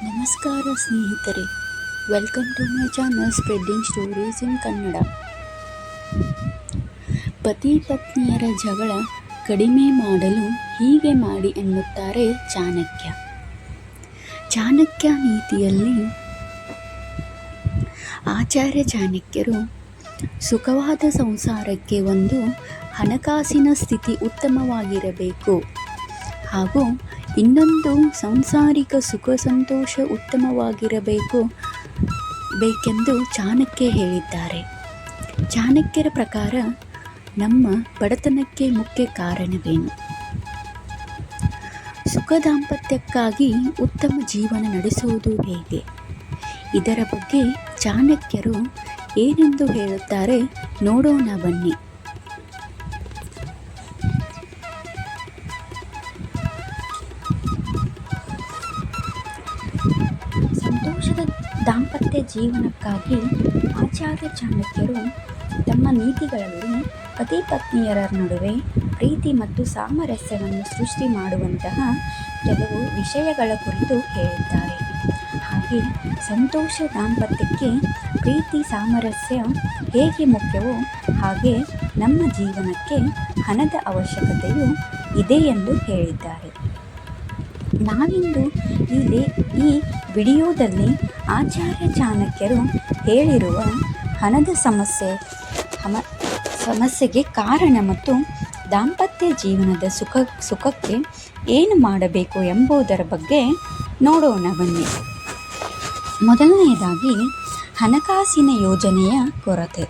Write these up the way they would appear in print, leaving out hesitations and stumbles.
ನಮಸ್ಕಾರ ಸ್ನೇಹಿತರೆ, welcome to my channel spreading stories in Kannada. ಪತಿ ಪತ್ನಿಯರ ಜಗಳ ಕಡಿಮೆ ಮಾಡಲು ಹೀಗೆ ಮಾಡಿ ಎನ್ನುತ್ತಾರೆ ಚಾಣಕ್ಯ. ಚಾಣಕ್ಯ ನೀತಿಯಲ್ಲಿ ಆಚಾರ್ಯ ಚಾಣಕ್ಯರು ಸುಖವಾದ ಸಂಸಾರಕ್ಕೆ ಒಂದು ಹಣಕಾಸಿನ ಸ್ಥಿತಿ ಉತ್ತಮವಾಗಿರಬೇಕು ಹಾಗೂ ಇನ್ನೊಂದು ಸಾಂಸಾರಿಕ ಸುಖ ಸಂತೋಷ ಬೇಕೆಂದು ಚಾಣಕ್ಯ ಹೇಳಿದ್ದಾರೆ. ಚಾಣಕ್ಯರ ಪ್ರಕಾರ ನಮ್ಮ ಬಡತನಕ್ಕೆ ಮುಖ್ಯ ಕಾರಣವೇನು? ಸುಖ ದಾಂಪತ್ಯಕ್ಕಾಗಿ ಉತ್ತಮ ಜೀವನ ನಡೆಸುವುದು ಹೇಗೆ? ಇದರ ಬಗ್ಗೆ ಚಾಣಕ್ಯರು ಏನೆಂದು ಹೇಳುತ್ತಾರೆ ನೋಡೋಣ ಬನ್ನಿ. ಸಂತೋಷದ ದಾಂಪತ್ಯ ಜೀವನಕ್ಕಾಗಿ ಆಚಾರ್ಯ ಚಾಣಕ್ಯರು ತಮ್ಮ ನೀತಿಗಳಲ್ಲಿ ಪತಿ ಪತ್ನಿಯರ ನಡುವೆ ಪ್ರೀತಿ ಮತ್ತು ಸಾಮರಸ್ಯವನ್ನು ಸೃಷ್ಟಿ ಮಾಡುವಂತಹ ಕೆಲವು ವಿಷಯಗಳ ಕುರಿತು ಹೇಳಿದ್ದಾರೆ. ಹಾಗೆ ಸಂತೋಷ ದಾಂಪತ್ಯಕ್ಕೆ ಪ್ರೀತಿ ಸಾಮರಸ್ಯ ಹೇಗೆ ಮುಖ್ಯವೋ ಹಾಗೆ ನಮ್ಮ ಜೀವನಕ್ಕೆ ಹಣದ ಅವಶ್ಯಕತೆಯೂ ಇದೆ ಎಂದು ಹೇಳಿದ್ದಾರೆ. ನಾವಿಂದು ಈ ವಿಡಿಯೋದಲ್ಲಿ ಆಚಾರ್ಯ ಚಾಣಕ್ಯರು ಹೇಳಿರುವ ಹಣದ ಸಮಸ್ಯೆಗೆ ಕಾರಣ ಮತ್ತು ದಾಂಪತ್ಯ ಜೀವನದ ಸುಖಕ್ಕೆ ಏನು ಮಾಡಬೇಕು ಎಂಬುದರ ಬಗ್ಗೆ ನೋಡೋಣ ಬನ್ನಿ. ಮೊದಲನೆಯದಾಗಿ ಹಣಕಾಸಿನ ಯೋಜನೆಯ ಕೊರತೆ.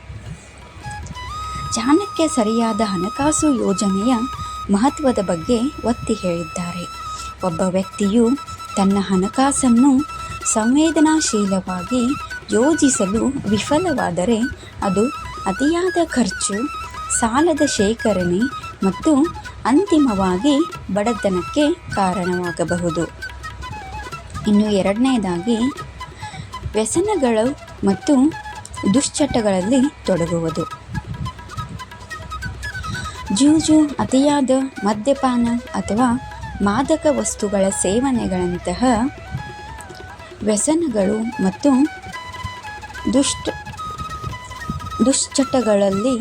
ಚಾಣಕ್ಯ ಸರಿಯಾದ ಹಣಕಾಸು ಯೋಜನೆಯ ಮಹತ್ವದ ಬಗ್ಗೆ ಒತ್ತಿ ಹೇಳಿದ್ದಾರೆ. ಒಬ್ಬ ವ್ಯಕ್ತಿಯು ತನ್ನ ಹಣಕಾಸನ್ನು ಸಂವೇದನಾಶೀಲವಾಗಿ ಯೋಜಿಸಲು ವಿಫಲವಾದರೆ ಅದು ಅತಿಯಾದ ಖರ್ಚು, ಸಾಲದ ಶೇಖರಣೆ ಮತ್ತು ಅಂತಿಮವಾಗಿ ಬಡತನಕ್ಕೆ ಕಾರಣವಾಗಬಹುದು. ಇನ್ನು ಎರಡನೆಯದಾಗಿ ವ್ಯಸನಗಳು ಮತ್ತು ದುಶ್ಚಟಗಳಲ್ಲಿ ತೊಡಗುವುದು. ಜೂಜು, ಅತಿಯಾದ ಮದ್ಯಪಾನ ಅಥವಾ ಮಾದಕ ವಸ್ತುಗಳ ಸೇವನೆಗಳಂತಹ ವ್ಯಸನಗಳು ಮತ್ತು ದುಶ್ಚಟಗಳಲ್ಲಿ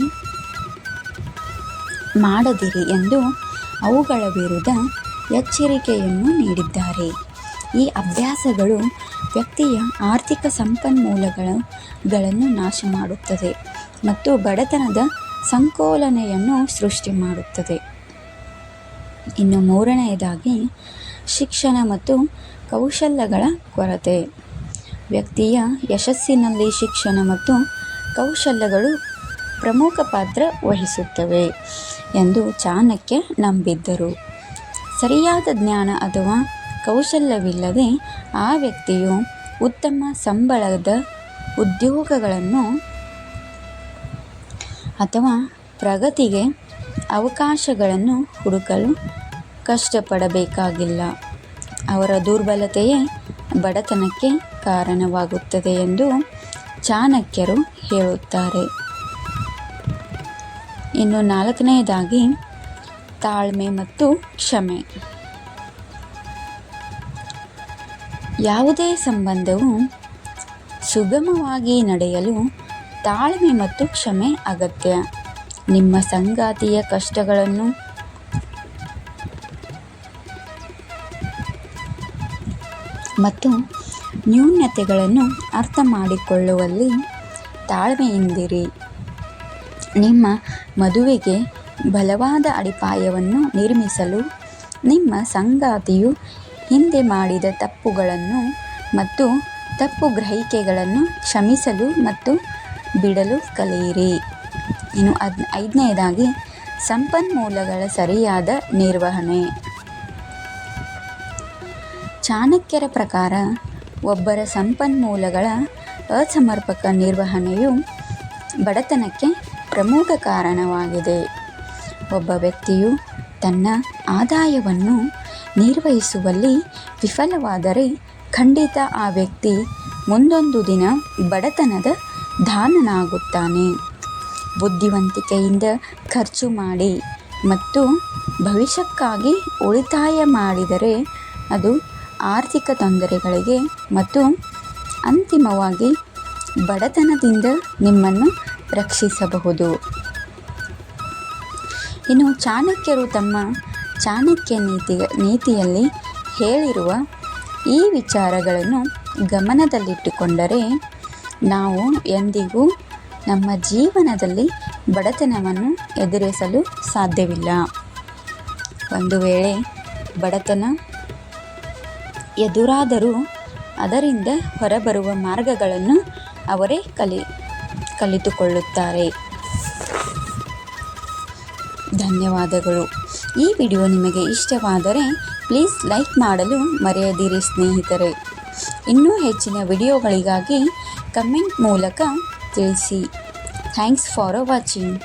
ಮಾಡದಿರಿ ಎಂದು ಅವುಗಳ ವಿರುದ್ಧ ಎಚ್ಚರಿಕೆಯನ್ನು ನೀಡಿದ್ದಾರೆ. ಈ ಅಭ್ಯಾಸಗಳು ವ್ಯಕ್ತಿಯ ಆರ್ಥಿಕ ಸಂಪನ್ಮೂಲಗಳನ್ನು ನಾಶ ಮಾಡುತ್ತದೆ ಮತ್ತು ಬಡತನದ ಸಂಕೋಲನೆಯನ್ನು ಸೃಷ್ಟಿ ಮಾಡುತ್ತದೆ. ಇನ್ನು ಮೂರನೆಯದಾಗಿ ಶಿಕ್ಷಣ ಮತ್ತು ಕೌಶಲ್ಯಗಳ ಕೊರತೆ. ವ್ಯಕ್ತಿಯ ಯಶಸ್ಸಿನಲ್ಲಿ ಶಿಕ್ಷಣ ಮತ್ತು ಕೌಶಲ್ಯಗಳು ಪ್ರಮುಖ ಪಾತ್ರ ವಹಿಸುತ್ತವೆ ಎಂದು ಚಾಣಕ್ಯ ನಂಬಿದ್ದರು. ಸರಿಯಾದ ಜ್ಞಾನ ಅಥವಾ ಕೌಶಲ್ಯವಿಲ್ಲದೆ ಆ ವ್ಯಕ್ತಿಯು ಉತ್ತಮ ಸಂಬಳದ ಉದ್ಯೋಗಗಳನ್ನು ಅಥವಾ ಪ್ರಗತಿಗೆ ಅವಕಾಶಗಳನ್ನು ಹುಡುಕಲು ಕಷ್ಟಪಡಬೇಕಾಗಿಲ್ಲ. ಅವರ ದುರ್ಬಲತೆಯೇ ಬಡತನಕ್ಕೆ ಕಾರಣವಾಗುತ್ತದೆ ಎಂದು ಚಾಣಕ್ಯರು ಹೇಳುತ್ತಾರೆ. ಇನ್ನು ನಾಲ್ಕನೆಯದಾಗಿ ತಾಳ್ಮೆ ಮತ್ತು ಕ್ಷಮೆ. ಯಾವುದೇ ಸಂಬಂಧವು ಸುಗಮವಾಗಿ ನಡೆಯಲು ತಾಳ್ಮೆ ಮತ್ತು ಕ್ಷಮೆ ಅಗತ್ಯ. ನಿಮ್ಮ ಸಂಗಾತಿಯ ಕಷ್ಟಗಳನ್ನು ಮತ್ತು ನ್ಯೂನತೆಗಳನ್ನು ಅರ್ಥ ಮಾಡಿಕೊಳ್ಳುವಲ್ಲಿ ತಾಳ್ಮೆಯಿಂದಿರಿ. ನಿಮ್ಮ ಮದುವೆಗೆ ಬಲವಾದ ಅಡಿಪಾಯವನ್ನು ನಿರ್ಮಿಸಲು ನಿಮ್ಮ ಸಂಗಾತಿಯು ಹಿಂದೆ ಮಾಡಿದ ತಪ್ಪುಗಳನ್ನು ಮತ್ತು ತಪ್ಪು ಗ್ರಹಿಕೆಗಳನ್ನು ಕ್ಷಮಿಸಲು ಮತ್ತು ಬಿಡಲು ಕಲಿಯಿರಿ. ಇನ್ನು ಐದನೆಯದಾಗಿ ಸಂಪನ್ಮೂಲಗಳ ಸರಿಯಾದ ನಿರ್ವಹಣೆ. ಚಾಣಕ್ಯರ ಪ್ರಕಾರ ಒಬ್ಬರ ಸಂಪನ್ಮೂಲಗಳ ಅಸಮರ್ಪಕ ನಿರ್ವಹಣೆಯು ಬಡತನಕ್ಕೆ ಪ್ರಮುಖ ಕಾರಣವಾಗಿದೆ. ಒಬ್ಬ ವ್ಯಕ್ತಿಯು ತನ್ನ ಆದಾಯವನ್ನು ನಿರ್ವಹಿಸುವಲ್ಲಿ ವಿಫಲವಾದರೆ ಖಂಡಿತ ಆ ವ್ಯಕ್ತಿ ಮುಂದೊಂದು ದಿನ ಬಡತನದ ದಾನನಾಗುತ್ತಾನೆ. ಬುದ್ಧಿವಂತಿಕೆಯಿಂದ ಖರ್ಚು ಮಾಡಿ ಮತ್ತು ಭವಿಷ್ಯಕ್ಕಾಗಿ ಉಳಿತಾಯ ಮಾಡಿದರೆ ಅದು ಆರ್ಥಿಕ ತೊಂದರೆಗಳಿಗೆ ಮತ್ತು ಅಂತಿಮವಾಗಿ ಬಡತನದಿಂದ ನಿಮ್ಮನ್ನು ರಕ್ಷಿಸಬಹುದು. ಇನ್ನು ಚಾಣಕ್ಯರು ತಮ್ಮ ಚಾಣಕ್ಯ ನೀತಿಯಲ್ಲಿ ಹೇಳಿರುವ ಈ ವಿಚಾರಗಳನ್ನು ಗಮನದಲ್ಲಿಟ್ಟುಕೊಂಡರೆ ನಾವು ಎಂದಿಗೂ ನಮ್ಮ ಜೀವನದಲ್ಲಿ ಬಡತನವನ್ನು ಎದುರಿಸಲು ಸಾಧ್ಯವಿಲ್ಲ. ಒಂದು ವೇಳೆ ಬಡತನ ಎದುರಾದರೂ ಅದರಿಂದ ಹೊರಬರುವ ಮಾರ್ಗಗಳನ್ನು ಅವರೇ ಕಲಿತುಕೊಳ್ಳುತ್ತಾರೆ. ಧನ್ಯವಾದಗಳು. ಈ ವಿಡಿಯೋ ನಿಮಗೆ ಇಷ್ಟವಾದರೆ ಪ್ಲೀಸ್ ಲೈಕ್ ಮಾಡಲು ಮರೆಯದಿರಿ ಸ್ನೇಹಿತರೆ. ಇನ್ನೂ ಹೆಚ್ಚಿನ ವಿಡಿಯೋಗಳಿಗಾಗಿ ಕಮೆಂಟ್ ಮೂಲಕ ತಿಳಿಸಿ. Thanks for watching.